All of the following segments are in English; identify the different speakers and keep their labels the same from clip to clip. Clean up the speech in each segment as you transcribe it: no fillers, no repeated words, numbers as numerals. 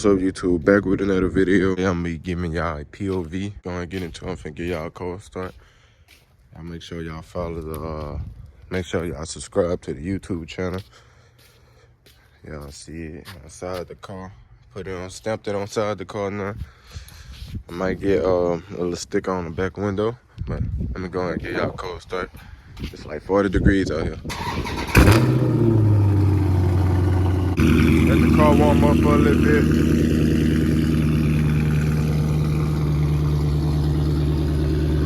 Speaker 1: What's up, YouTube? Back with another video. I'm gonna be giving y'all a POV. Gonna get into it. I'm finna give y'all a cold start. Y'all make sure y'all follow the make sure y'all subscribe to the YouTube channel. Y'all see it outside the car. Put it on, stamped it on side the car now. I might get a little sticker on the back window, but let me go ahead and give y'all a cold start. It's like 40 degrees out here. Let the car warm up for a little bit.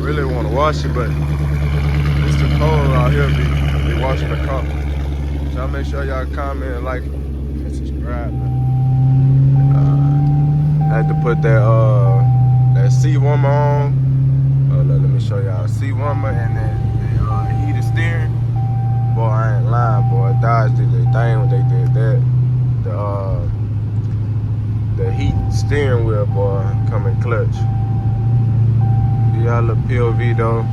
Speaker 1: Really want to wash it, but it's too cold out here to be washing the car. So y'all make sure y'all comment and like and subscribe. I had to put that seat warmer on. Let me show y'all a seat warmer and then the heated steering. Boy, I ain't lying, boy. Dodge did their thing when they did that. The heat steering wheel, boy, coming clutch. Y'all little POV though.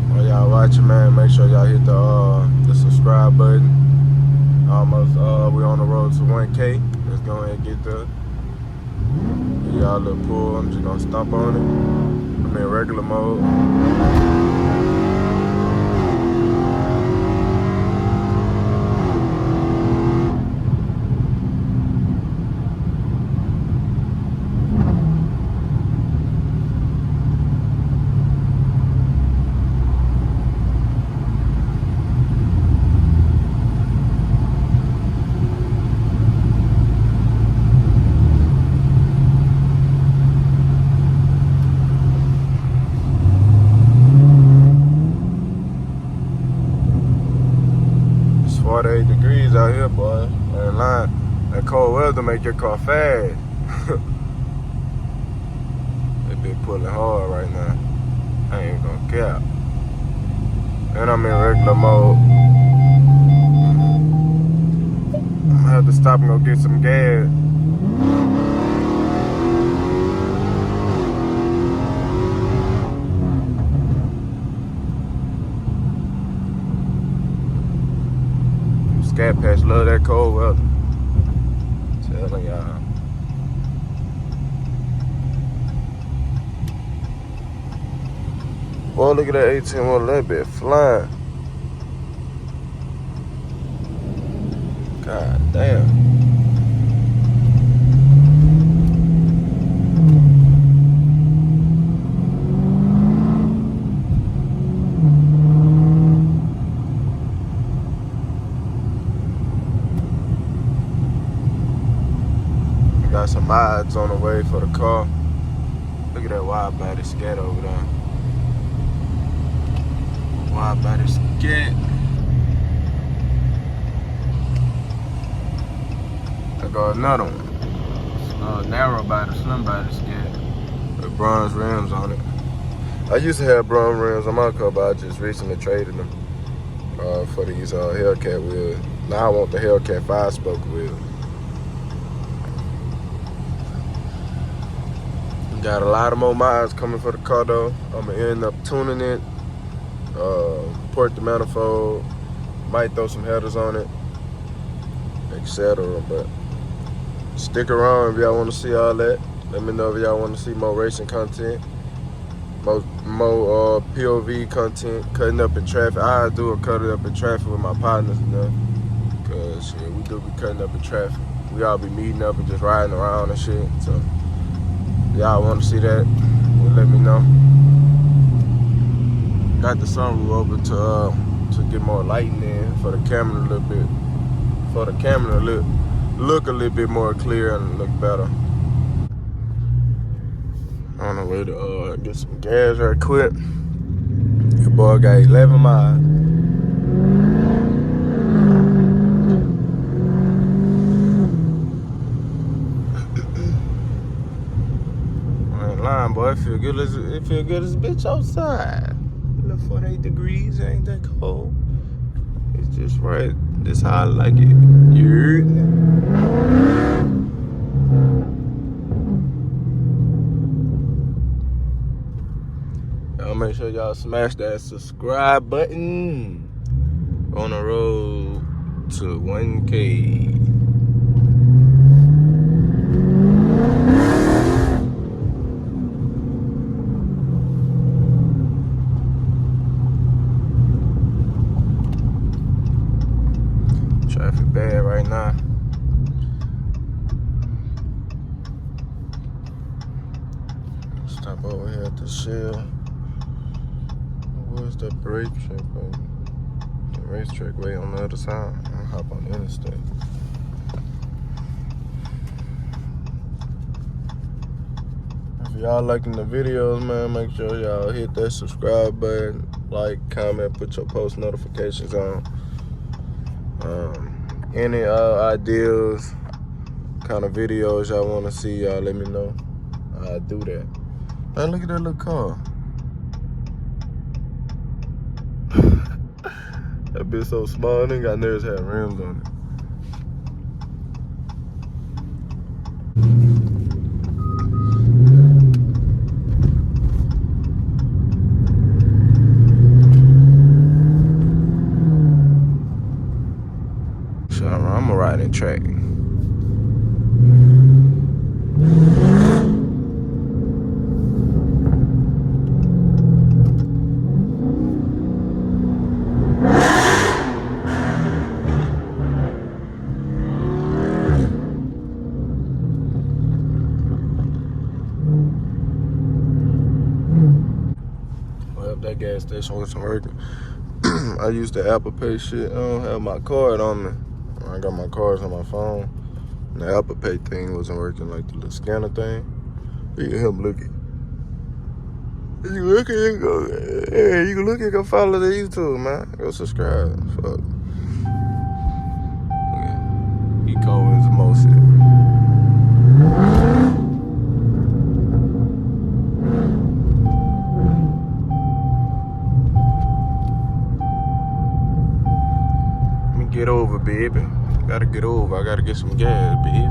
Speaker 1: While y'all watching, man, make sure y'all hit the subscribe button. Almost we on the road to 1K. Let's go ahead and get there. Give y'all a little pull. I'm just gonna stomp on it. I'm in regular mode. It's 48 degrees out here, boy. Ain't lying. That cold weather make your car fast. They been pulling hard right now. I ain't gonna cap. And I'm in regular mode. I'm gonna have to stop and go get some gas. Scatpack love that cold weather. Telling y'all. Boy, look at that 18 one, that bit flying. God damn. Got some mods on the way for the car. Look at that wide body Scat over there. Wide body Scat. I got another one. Narrow body, slim body Scat. With bronze rims on it. I used to have bronze rims on my car, but I just recently traded them for these Hellcat wheels. Now I want the Hellcat 5-spoke wheel. Got a lot of more miles coming for the car though. I'm gonna end up tuning it, port the manifold, might throw some headers on it, etc. But stick around if y'all want to see all that. Let me know if y'all want to see more racing content, more POV content, cutting up in traffic. I do a cutting up in traffic with my partners and stuff, cause shit, we do be cutting up in traffic. We all be meeting up and just riding around and shit. So y'all want to see that, well, let me know. Got the sunroof open to get more lighting in for the camera a little bit. For the camera to look a little bit more clear and look better. On the way to get some gas right quick. Your boy got 11 miles. Boy, it feel good as a bitch outside. Look, 48 degrees, ain't that cold. It's just right. This how I like it. You heard? make sure y'all smash that subscribe button. On the road to 1K. Traffic bad right now. Stop over here at the Shell. Where's that racetrack, baby? The racetrack way on the other side. I'll hop on the interstate. If y'all liking the videos, man, make sure y'all hit that subscribe button, like, comment, put your post notifications on. Any ideas, kind of videos y'all want to see, y'all let me know. I'll do that. Man, look at that little car. That bitch so small, nigga, I never had rims on it. So I'm a riding track. That gas station wasn't working. I used the Apple Pay shit. I don't have my card on me. I got my cards on my phone. And the Apple Pay thing wasn't working, like the little scanner thing. Look at him looking. You can look at it, go. Hey, you can look at it, go follow the YouTube, man. Go subscribe. Fuck. Yeah. He cold as emotion. Get over, baby. Gotta get over. I gotta get some gas, baby.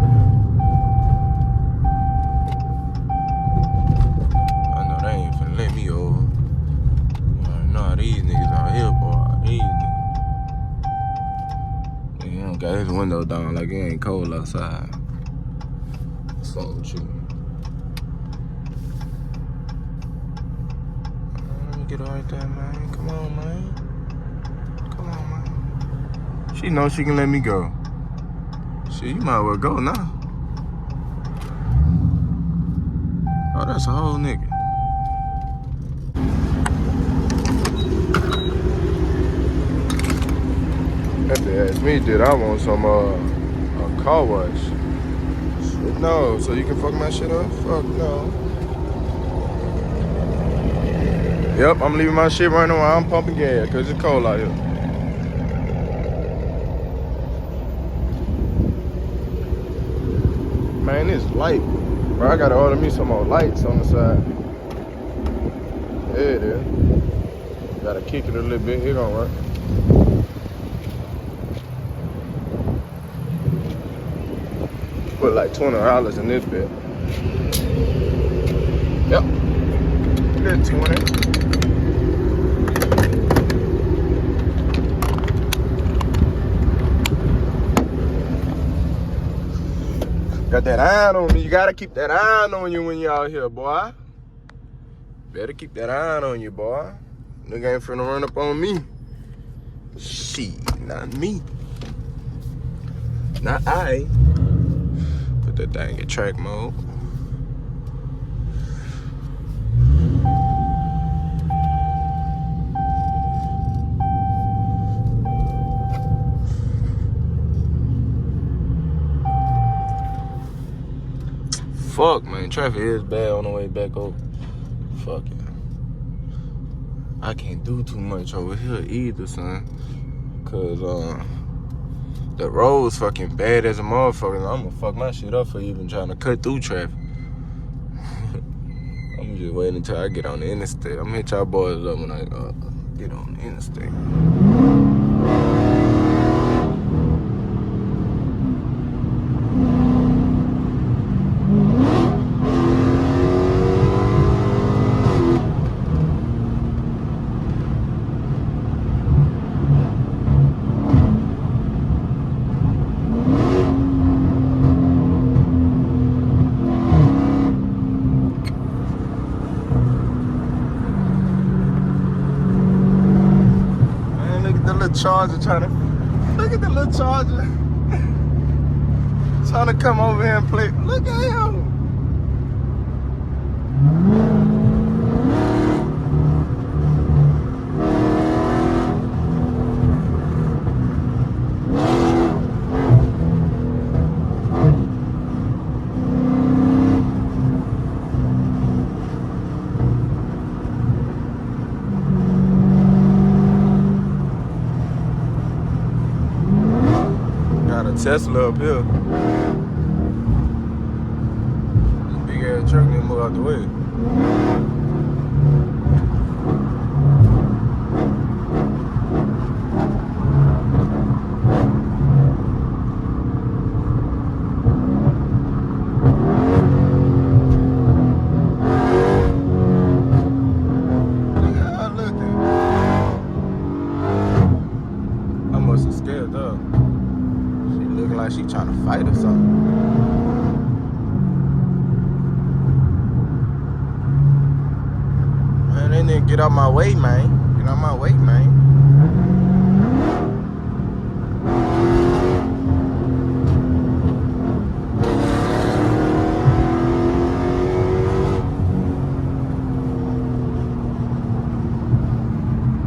Speaker 1: I know they ain't finna let me over. I know these niggas out here, boy. These niggas. He don't got his window down like it ain't cold outside. What's wrong with you? Let me get her right there, man. Come on, man. She knows she can let me go. Shit, you might well go now. Oh, that's a whole nigga. If they ask me, did I want some a car wash? Shit, no, so you can fuck my shit up? Fuck no. Yep, I'm leaving my shit right now while I'm pumping gas, cause it's cold out here. Man, it's light. Bro, I gotta order me some more lights on the side. There it is. Gotta kick it a little bit. It gonna work. Put like $20 in this bit. Yep. Good 20. Got that iron on me. You gotta keep that iron on you when you out here, boy. Better keep that iron on you, boy. Nigga ain't finna run up on me. Shit, not me. Not I. Put that thing in track mode. Fuck, man, traffic is bad on the way back over. Fuck it. I can't do too much over here either, son. Cause the road's fucking bad as a motherfucker. I'm gonna fuck my shit up for even trying to cut through traffic. I'm just waiting until I get on the interstate. I'm gonna hit y'all boys up when I get on the interstate. Charger trying to, look at the little Charger. Trying to come over here and play. Look at him. Got a Tesla up here. This big ass truck didn't move out the way. Look at how I looked at. I must have scared her. Looking like she trying to fight or something. Man, they need to get out my way, man. Get out my way, man.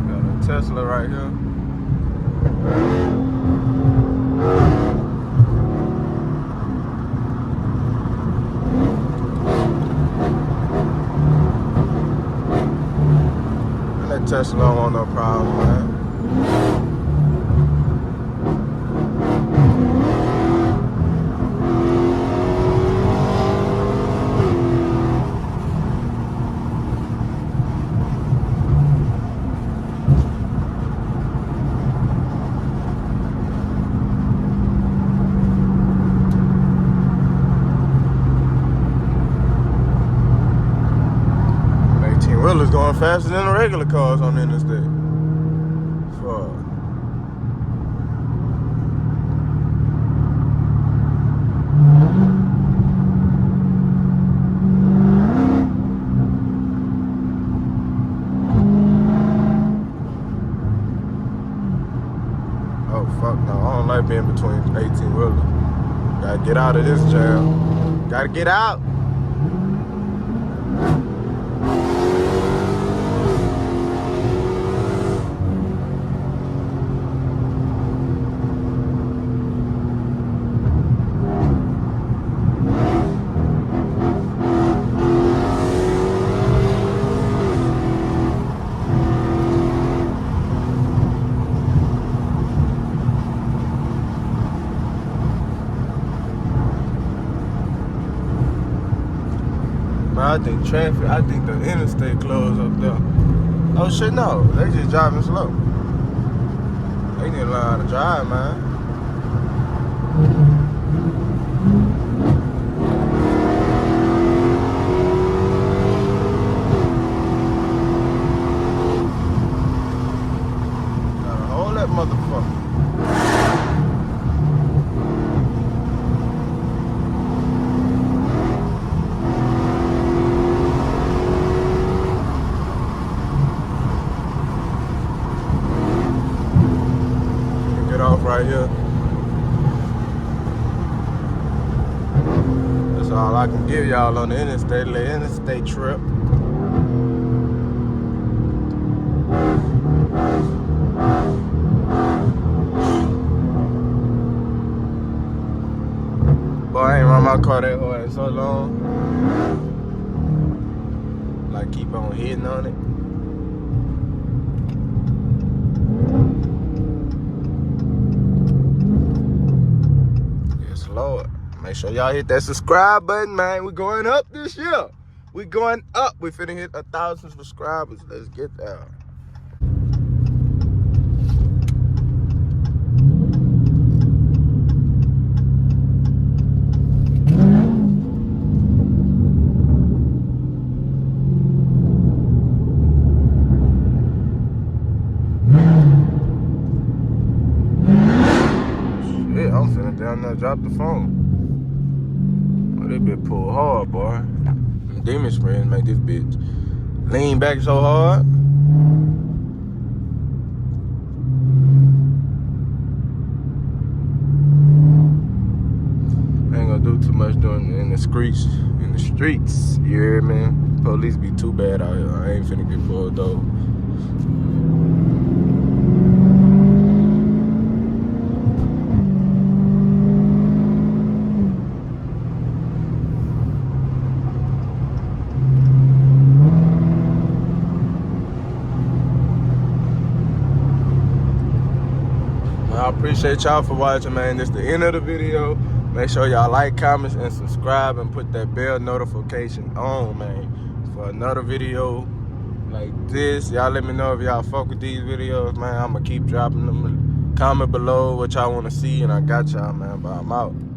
Speaker 1: Got a Tesla right here. Tesla don't want no problem, man. Wheelers going faster than the regular cars on the interstate. Fuck. Oh fuck no, I don't like being between 18 wheelers. Gotta get out of this jam. Gotta get out. I think I think the interstate closed up there. Oh shit, no, they just driving slow. They need to learn how to drive, man. Gotta hold that motherfucker. Off right here. That's all I can give y'all on the interstate trip. Boy, I ain't run my car that hard in so long. Like keep on hitting on it. Lord, make sure y'all hit that subscribe button, man. We going up this year. We going up. We finna hit 1,000 subscribers. Let's get there. Shit, I'm finna down there drop the phone. Oh, that bitch pull hard, boy. Them demon springs make this bitch lean back so hard. the streets. In the streets, you hear me? Police be too bad out here. I ain't finna get pulled over. I appreciate y'all for watching, man. This is the end of the video. Make sure y'all like, comment, and subscribe, and put that bell notification on, man, for another video like this. Y'all let me know if y'all fuck with these videos, man. I'm gonna keep dropping them. Comment below what y'all want to see, and I got y'all, man. But I'm out.